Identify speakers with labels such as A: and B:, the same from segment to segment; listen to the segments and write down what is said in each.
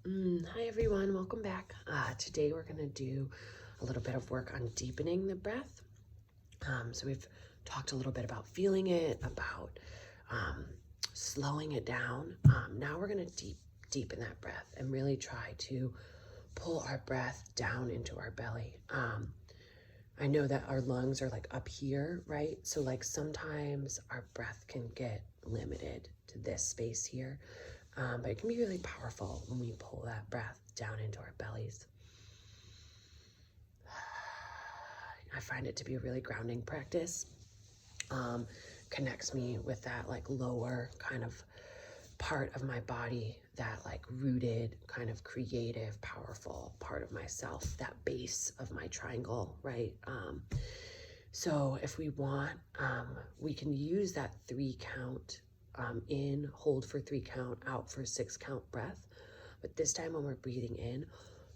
A: Hi everyone, welcome back. Today we're going to do a little bit of work on deepening the breath. So we've talked a little bit about feeling it, about slowing it down. Now we're going to deepen that breath and really try to pull our breath down into our belly. I know that our lungs are like up here, right? So like sometimes our breath can get limited to this space here. But it can be really powerful when we pull that breath down into our bellies. I find it to be a really grounding practice. Connects me with that like lower kind of part of my body, that like rooted kind of creative, powerful part of myself, that base of my triangle, right? So if we want, we can use that 3 count in, hold for 3 count, out for 6 count breath. But this time when we're breathing in,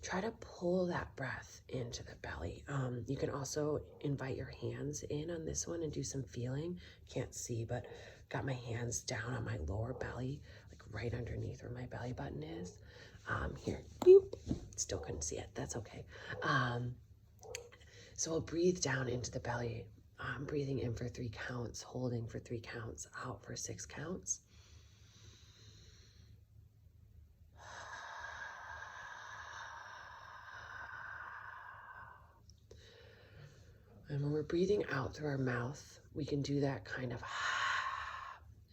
A: try to pull that breath into the belly. You can also invite your hands in on this one and do some feeling. Can't see, but got my hands down on my lower belly, like right underneath where my belly button is. Here, boop. Still couldn't see it, that's okay. So we'll breathe down into the belly. Breathing in for 3 counts, holding for 3 counts, out for 6 counts. And when we're breathing out through our mouth, we can do that kind of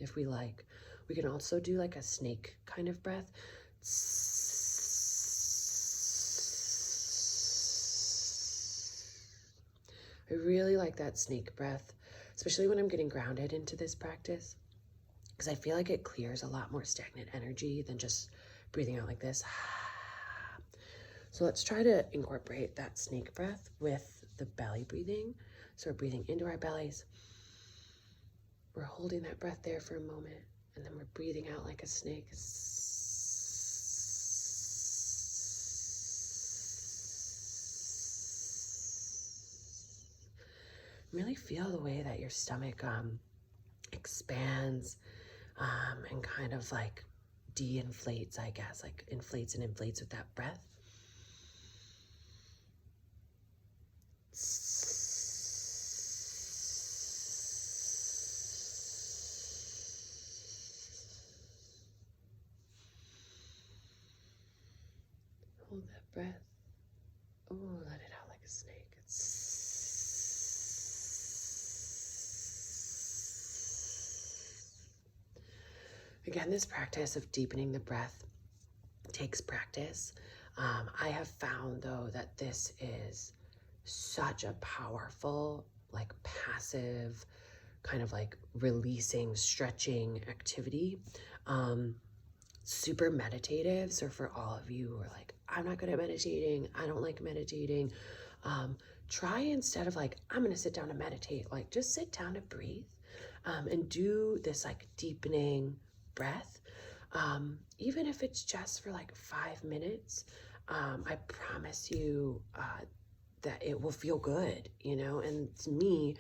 A: if we like. We can also do like a snake kind of breath. I really like that snake breath, especially when I'm getting grounded into this practice, because I feel like it clears a lot more stagnant energy than just breathing out like this. So let's try to incorporate that snake breath with the belly breathing. So we're breathing into our bellies. We're holding that breath there for a moment, and then we're breathing out like a snake. Really feel the way that your stomach expands and kind of like de-inflates, I guess, like inflates and inflates with that breath. Hold that breath. Oh, let it out like a snake. Again, this practice of deepening the breath takes practice. I have found though that this is such a powerful, like passive, kind of like releasing, stretching activity. Super meditative. So for all of you who are like, I'm not good at meditating, I don't like meditating, try instead of like, I'm gonna sit down to meditate, like just sit down to breathe and do this like deepening breath. Even if it's just for like 5 minutes, I promise you that it will feel good, you know? And to me,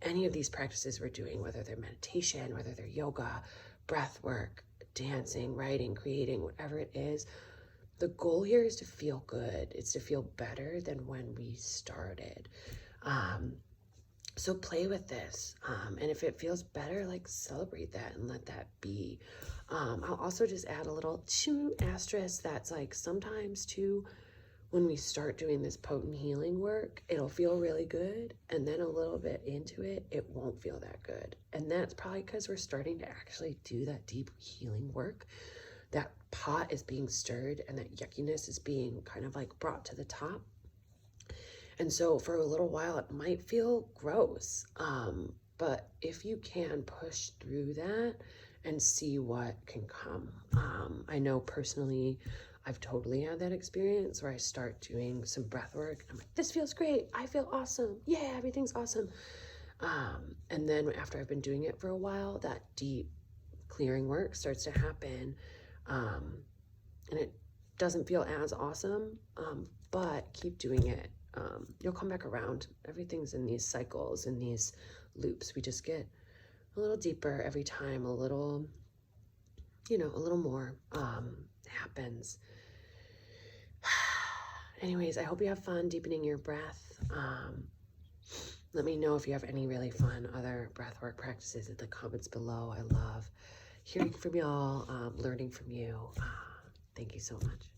A: any of these practices we're doing, whether they're meditation, whether they're yoga, breath work, dancing, writing, creating, whatever it is, the goal here is to feel good. It's to feel better than when we started. So play with this. And if it feels better, like celebrate that and let that be. I'll also just add a little asterisk that's like sometimes too, when we start doing this potent healing work, it'll feel really good. And then a little bit into it, it won't feel that good. And that's probably because we're starting to actually do that deep healing work. That pot is being stirred and that yuckiness is being kind of like brought to the top. And so for a little while, it might feel gross. But if you can push through that and see what can come. I know personally, I've totally had that experience where I start doing some breath work. I'm like, this feels great. I feel awesome. Yeah, everything's awesome. And then after I've been doing it for a while, that deep clearing work starts to happen. And it doesn't feel as awesome, but keep doing it. You'll come back around. Everything's in these cycles, in these loops. We just get a little deeper every time, a little, a little more happens. Anyways, I hope you have fun deepening your breath. Let me know if you have any really fun other breathwork practices in the comments below. I love hearing from y'all, learning from you. Thank you so much.